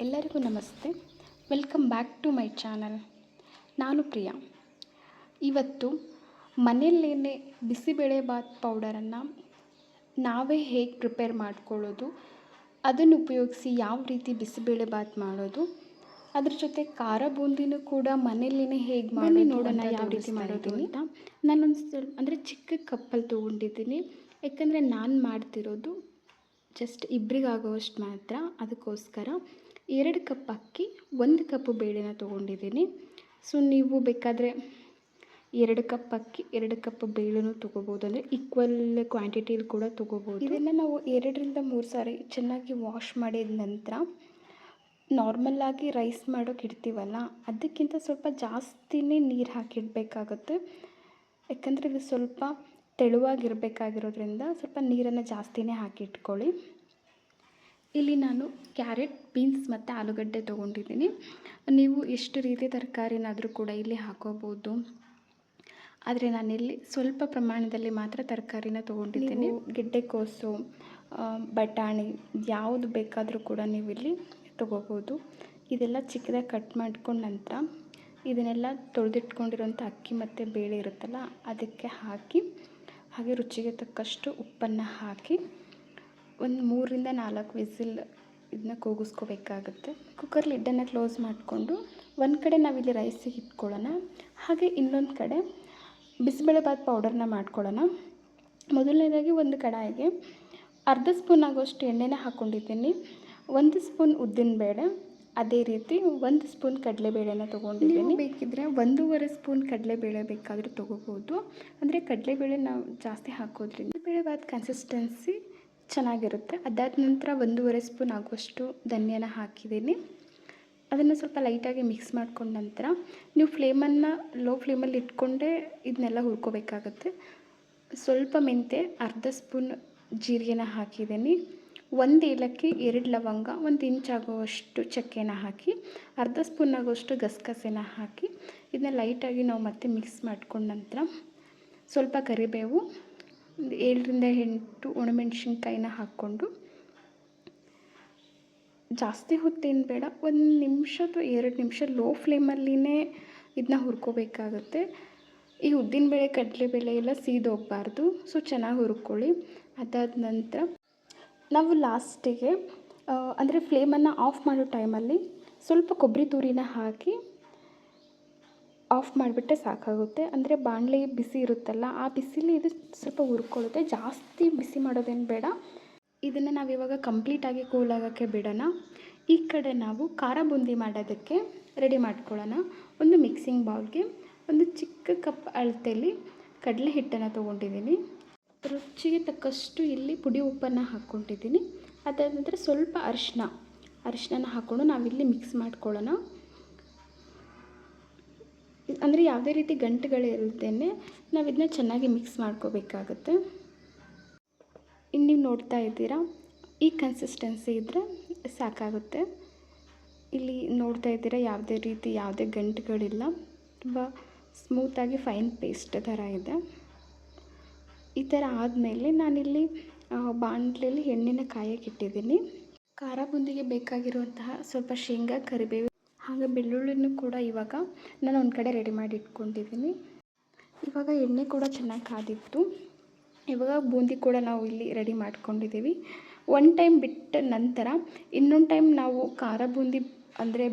ಎಲ್ಲರಿಗೂ ನಮಸ್ತೆ. Welcome back to my channel. ನಾನು ಪ್ರಿಯಾ. ಇವತ್ತು ಮನೆಯಲ್ಲೇ ಬಿಸಿಬೇಳೆಬಾತ್ ಪೌಡರನ್ನು ನಾವೇ ಹೇಗೆ ಪ್ರಿಪೇರ್ ಮಾಡ್ಕೊಳ್ಳೋದು, ಅದನ್ನು ಉಪಯೋಗಿಸಿ ಯಾವ ರೀತಿ ಬಿಸಿಬೇಳೆಬಾತ್ ಮಾಡೋದು, ಅದ್ರ ಜೊತೆ ಖಾರ ಬೂಂದಿನೂ ಕೂಡ ಮನೆಯಲ್ಲೇ ಹೇಗೆ ಮಾಡೋದು ನೋಡೋಣ ಯಾವ ರೀತಿ ಮಾಡೋದು ಅಂತ. ನಾನೊಂದು ಸ್ವಲ್ಪ ಚಿಕ್ಕ ಕಪ್ಪಲ್ಲಿ ತೊಗೊಂಡಿದ್ದೀನಿ. ಯಾಕಂದರೆ ನಾನು ಮಾಡ್ತಿರೋದು ಜಸ್ಟ್ ಇಬ್ಬರಿಗಾಗೋವಷ್ಟು ಮಾತ್ರ. ಅದಕ್ಕೋಸ್ಕರ 2 ಕಪ್ ಅಕ್ಕಿ, 1 ಕಪ್ ಬೇಳೆನ ತೊಗೊಂಡಿದ್ದೀನಿ. ಸೊ ನೀವು ಬೇಕಾದರೆ 2 ಕಪ್ ಅಕ್ಕಿ, 2 ಕಪ್ ಬೇಳೆನೂ ತೊಗೋಬೋದು. ಅಂದರೆ ಈಕ್ವಲ್ ಕ್ವಾಂಟಿಟಿಲಿ ಕೂಡ ತೊಗೋಬೋದು. ಇದನ್ನು ನಾವು 2ರಿಂದ 3 ಸಾರಿ ಚೆನ್ನಾಗಿ ವಾಶ್ ಮಾಡಿದ ನಂತರ ನಾರ್ಮಲ್ಲಾಗಿ ರೈಸ್ ಮಾಡೋಕೆ ಇಡ್ತೀವಲ್ಲ, ಅದಕ್ಕಿಂತ ಸ್ವಲ್ಪ ಜಾಸ್ತಿನೇ ನೀರು ಹಾಕಿಡಬೇಕಾಗುತ್ತೆ. ಯಾಕಂದರೆ ಇದು ಸ್ವಲ್ಪ ತೆಳುವಾಗಿರಬೇಕಾಗಿರೋದ್ರಿಂದ ಸ್ವಲ್ಪ ನೀರನ್ನು ಜಾಸ್ತಿನೇ ಹಾಕಿಟ್ಕೊಳ್ಳಿ. ಇಲ್ಲಿ ನಾನು ಕ್ಯಾರೆಟ್, ಬೀನ್ಸ್ ಮತ್ತು ಆಲೂಗಡ್ಡೆ ತೊಗೊಂಡಿದ್ದೀನಿ. ನೀವು ಎಷ್ಟು ರೀತಿ ತರಕಾರಿನಾದರೂ ಕೂಡ ಇಲ್ಲಿ ಹಾಕೋಬೋದು. ಆದರೆ ನಾನಿಲ್ಲಿ ಸ್ವಲ್ಪ ಪ್ರಮಾಣದಲ್ಲಿ ಮಾತ್ರ ತರಕಾರಿನ ತೊಗೊಂಡಿದ್ದೀನಿ. ಗೆಡ್ಡೆಕೋಸು, ಬಟಾಣಿ ಯಾವುದು ಬೇಕಾದರೂ ಕೂಡ ನೀವು ಇಲ್ಲಿ ತೊಗೋಬೋದು. ಇದೆಲ್ಲ ಚಿಕ್ಕದಾಗಿ ಕಟ್ ಮಾಡ್ಕೊಂಡ ನಂತರ ಇದನ್ನೆಲ್ಲ ತೊಳೆದಿಟ್ಕೊಂಡಿರೋಂಥ ಅಕ್ಕಿ ಮತ್ತು ಬೇಳೆ ಇರುತ್ತಲ್ಲ, ಅದಕ್ಕೆ ಹಾಕಿ ಹಾಗೆ ರುಚಿಗೆ ತಕ್ಕಷ್ಟು ಉಪ್ಪನ್ನು ಹಾಕಿ ಒಂದು 3ರಿಂದ 4 ವಿಸಿಲ್ ಇದನ್ನ ಕೂಗಿಸ್ಕೋಬೇಕಾಗುತ್ತೆ. ಕುಕ್ಕರ್ ಲಿಡ್ಡನ್ನು ಕ್ಲೋಸ್ ಮಾಡಿಕೊಂಡು ಒಂದು ಕಡೆ ನಾವಿಲ್ಲಿ ರೈಸಿಗೆ ಇಟ್ಕೊಳ್ಳೋಣ, ಹಾಗೆ ಇನ್ನೊಂದು ಕಡೆ ಬಿಸಿಬೇಳೆಬಾತ್ ಪೌಡರ್ನ ಮಾಡ್ಕೊಳ್ಳೋಣ. ಮೊದಲನೇದಾಗಿ ಒಂದು ಕಡಾಯಿಗೆ ಅರ್ಧ ಸ್ಪೂನ್ ಆಗೋಷ್ಟು ಎಣ್ಣೆನ ಹಾಕ್ಕೊಂಡಿದ್ದೀನಿ. 1 ಸ್ಪೂನ್ ಉದ್ದಿನಬೇಳೆ, ಅದೇ ರೀತಿ 1 ಸ್ಪೂನ್ ಕಡಲೆಬೇಳೆನ ತೊಗೊಂಡಿದ್ದೀನಿ. ಬೇಕಿದ್ದರೆ 1.5 ಸ್ಪೂನ್ ಕಡಲೆಬೇಳೆ ಬೇಕಾದರೂ ತೊಗೋಬೋದು. ಅಂದರೆ ಕಡಲೆಬೇಳೆ ನಾವು ಜಾಸ್ತಿ ಹಾಕೋದ್ರಿಂದ ಬೇಳೆಬಾತ್ ಕನ್ಸಿಸ್ಟೆನ್ಸಿ ಚೆನ್ನಾಗಿರುತ್ತೆ. ಅದಾದ ನಂತರ 1.5 ಸ್ಪೂನ್ ಆಗುವಷ್ಟು ಧನಿಯಾನ ಹಾಕಿದ್ದೀನಿ. ಅದನ್ನು ಸ್ವಲ್ಪ ಲೈಟಾಗಿ ಮಿಕ್ಸ್ ಮಾಡ್ಕೊಂಡ ನಂತರ ನೀವು ಫ್ಲೇಮನ್ನು ಲೋ ಫ್ಲೇಮಲ್ಲಿ ಇಟ್ಕೊಂಡೇ ಇದನ್ನೆಲ್ಲ ಹುರ್ಕೋಬೇಕಾಗತ್ತೆ. ಸ್ವಲ್ಪ ಮೆಂತ್ಯ, ಅರ್ಧ ಸ್ಪೂನ್ ಜೀರಿಗೆನ ಹಾಕಿದ್ದೀನಿ. 1 ಏಲಕ್ಕಿ, 2 ಲವಂಗ, 1 ಇಂಚ್ ಆಗುವಷ್ಟು ಚಕ್ಕೆನ ಹಾಕಿ, ಅರ್ಧ ಸ್ಪೂನ್ ಆಗುವಷ್ಟು ಗಸಗಸೆನ ಹಾಕಿ ಇದನ್ನ ಲೈಟಾಗಿ ನಾವು ಮತ್ತೆ ಮಿಕ್ಸ್ ಮಾಡ್ಕೊಂಡ ನಂತರ ಸ್ವಲ್ಪ ಕರಿಬೇವು, 7ರಿಂದ 8 ಒಣಮೆಣ್ಸಿನ್ಕಾಯಿನ ಹಾಕ್ಕೊಂಡು ಜಾಸ್ತಿ ಹೊತ್ತೇನು ಬೇಡ, 1 ನಿಮಿಷ ಅಥವಾ 2 ನಿಮಿಷ ಲೋ ಫ್ಲೇಮಲ್ಲಿನೇ ಇದನ್ನ ಹುರ್ಕೋಬೇಕಾಗುತ್ತೆ. ಈ ಉದ್ದಿನಬೇಳೆ, ಕಡಲೆಬೇಳೆ ಎಲ್ಲ ಸೀದೋಗಬಾರ್ದು. ಸೊ ಚೆನ್ನಾಗಿ ಹುರ್ಕೊಳ್ಳಿ. ಅದಾದ ನಂತರ ನಾವು ಲಾಸ್ಟಿಗೆ ಅಂದರೆ ಫ್ಲೇಮನ್ನು ಆಫ್ ಮಾಡೋ ಟೈಮಲ್ಲಿ ಸ್ವಲ್ಪ ಕೊಬ್ಬರಿ ತುರಿನ ಹಾಕಿ ಆಫ್ ಮಾಡಿಬಿಟ್ಟೆ ಸಾಕಾಗುತ್ತೆ. ಅಂದರೆ ಬಾಣಲೆ ಬಿಸಿ ಇರುತ್ತಲ್ಲ, ಆ ಬಿಸಿಲಿ ಇದು ಸ್ವಲ್ಪ ಹುರ್ಕೊಳ್ಳುತ್ತೆ. ಜಾಸ್ತಿ ಬಿಸಿ ಮಾಡೋದೇನು ಬೇಡ. ಇದನ್ನು ನಾವು ಇವಾಗ ಕಂಪ್ಲೀಟಾಗಿ ಕೂಲ್ ಆಗೋಕ್ಕೆ ಬಿಡೋಣ. ಈ ಕಡೆ ನಾವು ಖಾರ ಬೂಂದಿ ಮಾಡೋದಕ್ಕೆ ರೆಡಿ ಮಾಡ್ಕೊಳ್ಳೋಣ. ಒಂದು ಮಿಕ್ಸಿಂಗ್ ಬೌಲ್ಗೆ ಒಂದು ಚಿಕ್ಕ ಕಪ್ ಅಳತೆಯಲ್ಲಿ ಕಡಲೆ ಹಿಟ್ಟನ್ನು ತೊಗೊಂಡಿದ್ದೀನಿ. ರುಚಿಗೆ ತಕ್ಕಷ್ಟು ಇಲ್ಲಿ ಪುಡಿ ಉಪ್ಪನ್ನು ಹಾಕ್ಕೊಂಡಿದ್ದೀನಿ. ಅದಾದ ನಂತರ ಸ್ವಲ್ಪ ಅರಿಶಿನ ಹಾಕ್ಕೊಂಡು ನಾವಿಲ್ಲಿ ಮಿಕ್ಸ್ ಮಾಡ್ಕೊಳ್ಳೋಣ. ಅಂದರೆ ಯಾವುದೇ ರೀತಿ ಗಂಟುಗಳಿಲ್ಲದೇನೆ ನಾವು ಇದನ್ನ ಚೆನ್ನಾಗಿ ಮಿಕ್ಸ್ ಮಾಡ್ಕೋಬೇಕಾಗತ್ತೆ. ಇನ್ನು ನೀವು ನೋಡ್ತಾ ಇದ್ದೀರಾ, ಈ ಕನ್ಸಿಸ್ಟೆನ್ಸಿ ಇದ್ದರೆ ಸಾಕಾಗುತ್ತೆ. ಇಲ್ಲಿ ನೋಡ್ತಾ ಇದ್ದೀರಾ, ಯಾವುದೇ ಗಂಟುಗಳಿಲ್ಲ. ತುಂಬ ಸ್ಮೂತಾಗಿ ಫೈನ್ ಪೇಸ್ಟ್ ಥರ ಇದೆ. ಈ ಥರ ಆದಮೇಲೆ ನಾನಿಲ್ಲಿ ಬಾಣಲೆಯಲ್ಲಿ ಎಣ್ಣೆನ ಕಾಯಕ್ಕೆ ಇಟ್ಟಿದ್ದೀನಿ. ಖಾರ ಬೂಂದಿಗೆ ಬೇಕಾಗಿರುವಂತಹ ಸ್ವಲ್ಪ ಶೇಂಗಾ, ಕರಿಬೇವು ಹಾಗೆ ಬೆಳ್ಳುಳ್ಳಿನೂ ಕೂಡ ಇವಾಗ ನಾನು ಒಂದು ಕಡೆ ರೆಡಿ ಮಾಡಿ ಇಟ್ಕೊಂಡಿದ್ದೀನಿ. ಇವಾಗ ಎಣ್ಣೆ ಕೂಡ ಚೆನ್ನಾಗಿ ಕಾದಿತ್ತು. ಇವಾಗ ಬೂಂದಿ ಕೂಡ ನಾವು ಇಲ್ಲಿ ರೆಡಿ ಮಾಡ್ಕೊಂಡಿದ್ದೀವಿ. 1 ಟೈಮ್ ಬಿಟ್ಟ ನಂತರ ಇನ್ನೊಂದು ಟೈಮ್ ನಾವು ಖಾರ ಬೂಂದಿ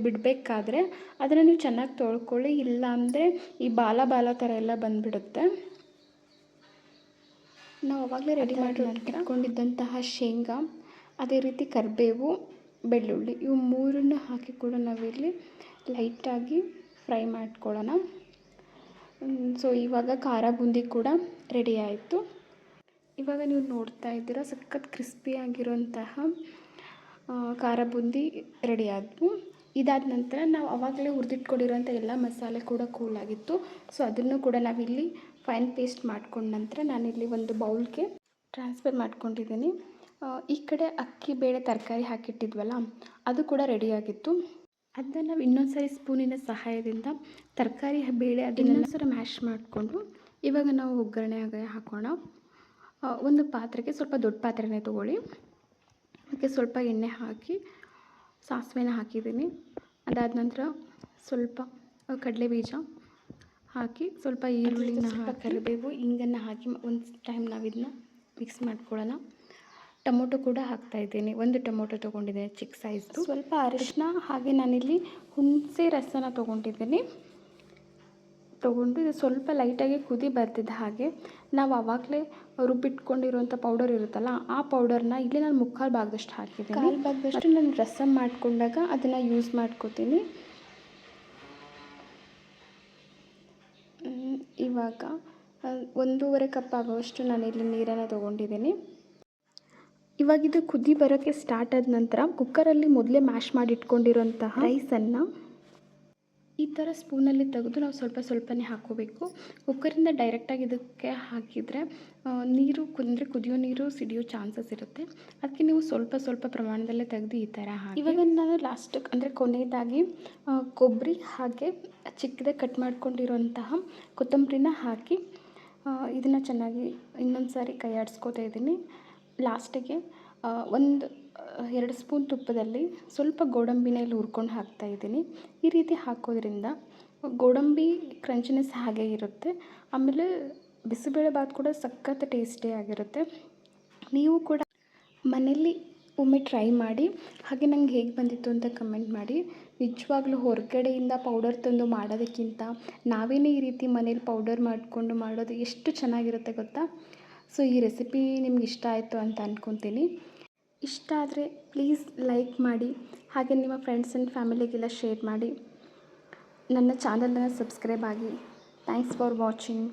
ಬಿಡಬೇಕಾದ್ರೆ ಅದನ್ನು ನೀವು ಚೆನ್ನಾಗಿ ತೊಳ್ಕೊಳ್ಳಿ. ಇಲ್ಲ ಅಂದರೆ ಈ ಬಾಲ ಥರ ಎಲ್ಲ ಬಂದುಬಿಡುತ್ತೆ. ನಾವು ಆವಾಗಲೇ ರೆಡಿ ಮಾಡಿ ಇಟ್ಕೊಂಡಿದ್ದಂತಹ ಶೇಂಗಾ, ಅದೇ ರೀತಿ ಕರಿಬೇವು, ಬೆಳ್ಳುಳ್ಳಿ ಇವು 3 ಹಾಕಿ ಕೂಡ ನಾವಿಲ್ಲಿ ಲೈಟಾಗಿ ಫ್ರೈ ಮಾಡ್ಕೊಳ್ಳೋಣ. ಸೊ ಇವಾಗ ಖಾರ ಬೂಂದಿ ಕೂಡ ರೆಡಿ ಆಯಿತು. ಇವಾಗ ನೀವು ನೋಡ್ತಾ ಇದ್ದೀರಾ, ಸಖತ್ ಕ್ರಿಸ್ಪಿಯಾಗಿರೋಂತಹ ಖಾರ ಬೂಂದಿ ರೆಡಿ ಆದವು. ಇದಾದ ನಂತರ ನಾವು ಆವಾಗಲೇ ಹುರಿದಿಟ್ಕೊಂಡಿರೋಂಥ ಎಲ್ಲ ಮಸಾಲೆ ಕೂಡ ಕೂಲಾಗಿತ್ತು. ಸೊ ಅದನ್ನು ಕೂಡ ನಾವಿಲ್ಲಿ ಫೈನ್ ಪೇಸ್ಟ್ ಮಾಡ್ಕೊಂಡ ನಂತರ ನಾನಿಲ್ಲಿ ಒಂದು ಬೌಲ್ಗೆ ಟ್ರಾನ್ಸ್ಫರ್ ಮಾಡ್ಕೊಂಡಿದ್ದೀನಿ. ಈ ಕಡೆ ಅಕ್ಕಿ, ಬೇಳೆ, ತರಕಾರಿ ಹಾಕಿಟ್ಟಿದ್ವಲ್ಲ, ಅದು ಕೂಡ ರೆಡಿಯಾಗಿತ್ತು. ಅದನ್ನು ನಾವು ಇನ್ನೊಂದು ಸಾರಿ ಸ್ಪೂನಿನ ಸಹಾಯದಿಂದ ತರಕಾರಿ, ಬೇಳೆ ಅದನ್ನೆಲ್ಲ ಸರ ಮ್ಯಾಶ್ ಮಾಡಿಕೊಂಡು ಇವಾಗ ನಾವು ಒಗ್ಗರಣೆಗೆ ಹಾಕೋಣ. ಒಂದು ಪಾತ್ರೆಗೆ ಸ್ವಲ್ಪ ದೊಡ್ಡ ಪಾತ್ರೆನೇ ತೊಗೊಳ್ಳಿ. ಅದಕ್ಕೆ ಸ್ವಲ್ಪ ಎಣ್ಣೆ ಹಾಕಿ ಸಾಸಿವೆನ ಹಾಕಿದ್ದೀನಿ. ಅದಾದ ನಂತರ ಸ್ವಲ್ಪ ಕಡಲೆ ಬೀಜ ಹಾಕಿ, ಸ್ವಲ್ಪ ಈರುಳ್ಳಿನ ಹಾಕಿ, ಕರಿಬೇವು, ಇಂಗನ್ನು ಹಾಕಿ ಒಂದು ಟೈಮ್ ನಾವು ಇದನ್ನ ಮಿಕ್ಸ್ ಮಾಡ್ಕೊಳ್ಳೋಣ. ಟೊಮೊಟೊ ಕೂಡ ಹಾಕ್ತಾಯಿದ್ದೀನಿ. 1 ಟೊಮೊಟೊ ತೊಗೊಂಡಿದ್ದೀನಿ ಚಿಕ್ಕ ಸೈಜ್ದು. ಸ್ವಲ್ಪ ಅರಿಶಿನ, ಹಾಗೆ ನಾನಿಲ್ಲಿ ಹುಣಸೆ ರಸನ ತೊಗೊಂಡಿದ್ದೀನಿ. ಇದು ಸ್ವಲ್ಪ ಲೈಟಾಗಿ ಕುದಿ ಬರ್ತಿದ್ದ ಹಾಗೆ ನಾವು ಆವಾಗಲೇ ರುಬ್ಬಿಟ್ಕೊಂಡಿರುವಂಥ ಪೌಡರ್ ಇರುತ್ತಲ್ಲ, ಆ ಪೌಡರ್ನ ಇಲ್ಲಿ ನಾನು ಮುಕ್ಕಾಲು ಭಾಗದಷ್ಟು ಹಾಕಿದ್ದೀನಿ. ಕಾಲು ಭಾಗದಷ್ಟು ನಾನು ರಸಮ್ ಮಾಡಿಕೊಂಡಾಗ ಅದನ್ನು ಯೂಸ್ ಮಾಡ್ಕೋತೀನಿ. ಇವಾಗ 1.5 ಕಪ್ ಆಗುವಷ್ಟು ನಾನಿಲ್ಲಿ ನೀರನ್ನು ತೊಗೊಂಡಿದ್ದೀನಿ. ಇವಾಗ ಇದು ಕುದಿ ಬರೋಕ್ಕೆ ಸ್ಟಾರ್ಟ್ ಆದ ನಂತರ ಕುಕ್ಕರಲ್ಲಿ ಮೊದಲೇ ಮ್ಯಾಶ್ ಮಾಡಿ ಇಟ್ಕೊಂಡಿರೋಂತಹ ರೈಸನ್ನು ಈ ಥರ ಸ್ಪೂನಲ್ಲಿ ತೆಗೆದು ನಾವು ಸ್ವಲ್ಪ ಸ್ವಲ್ಪನೇ ಹಾಕ್ಕೋಬೇಕು. ಕುಕ್ಕರಿಂದ ಡೈರೆಕ್ಟಾಗಿ ಇದಕ್ಕೆ ಹಾಕಿದರೆ ನೀರು ಕುದಿಯೋ ನೀರು ಸಿಡಿಯೋ ಚಾನ್ಸಸ್ ಇರುತ್ತೆ. ಅದಕ್ಕೆ ನೀವು ಸ್ವಲ್ಪ ಸ್ವಲ್ಪ ಪ್ರಮಾಣದಲ್ಲೇ ತೆಗೆದು ಈ ಥರ ಹಾಕಿ. ಇವಾಗ ನಾನು ಲಾಸ್ಟಿಗೆ ಅಂದರೆ ಕೊನೆಯದಾಗಿ ಕೊಬ್ಬರಿ ಹಾಗೆ ಚಿಕ್ಕದಾಗಿ ಕಟ್ ಮಾಡ್ಕೊಂಡಿರೋಂತಹ ಕೊತ್ತಂಬರಿನ ಹಾಕಿ ಇದನ್ನು ಚೆನ್ನಾಗಿ ಇನ್ನೊಂದು ಸಾರಿ ಕೈ ಆಡಿಸ್ಕೋತಾ ಇದ್ದೀನಿ. ಲಾಸ್ಟಿಗೆ 2 ಸ್ಪೂನ್ ತುಪ್ಪದಲ್ಲಿ ಸ್ವಲ್ಪ ಗೋಡಂಬಿನ ಇಲ್ಲಿ ಹುರ್ಕೊಂಡು ಹಾಕ್ತಾಯಿದ್ದೀನಿ. ಈ ರೀತಿ ಹಾಕೋದ್ರಿಂದ ಗೋಡಂಬಿ ಕ್ರಂಚಿನೆಸ್ ಹಾಗೆ ಇರುತ್ತೆ. ಆಮೇಲೆ ಬಿಸಿಬೇಳೆಬಾತ್ ಕೂಡ ಸಖತ್ ಟೇಸ್ಟಿಯಾಗಿರುತ್ತೆ. ನೀವು ಕೂಡ ಮನೇಲಿ ಒಮ್ಮೆ ಟ್ರೈ ಮಾಡಿ, ಹಾಗೆ ನಂಗೆ ಹೇಗೆ ಬಂದಿತ್ತು ಅಂತ ಕಮೆಂಟ್ ಮಾಡಿ. ನಿಜವಾಗ್ಲೂ ಹೊರಗಡೆಯಿಂದ ಪೌಡರ್ ತಂದು ಮಾಡೋದಕ್ಕಿಂತ ನಾವೇನೇ ಈ ರೀತಿ ಮನೇಲಿ ಪೌಡರ್ ಮಾಡಿಕೊಂಡು ಮಾಡೋದು ಎಷ್ಟು ಚೆನ್ನಾಗಿರುತ್ತೆ ಗೊತ್ತಾ. ಸೊ ಈ ರೆಸಿಪಿ ನಿಮ್ಗೆ ಇಷ್ಟ ಆಯಿತು ಅಂತ ಅಂದ್ಕೊತೀನಿ. ಇಷ್ಟ ಆದರೆ ಪ್ಲೀಸ್ ಲೈಕ್ ಮಾಡಿ, ಹಾಗೆ ನಿಮ್ಮ ಫ್ರೆಂಡ್ಸ್ ಆ್ಯಂಡ್ ಫ್ಯಾಮಿಲಿಗೆಲ್ಲ ಶೇರ್ ಮಾಡಿ. ನನ್ನ ಚಾನಲನ್ನು ಸಬ್ಸ್ಕ್ರೈಬ್ ಆಗಿ. Thanks for watching.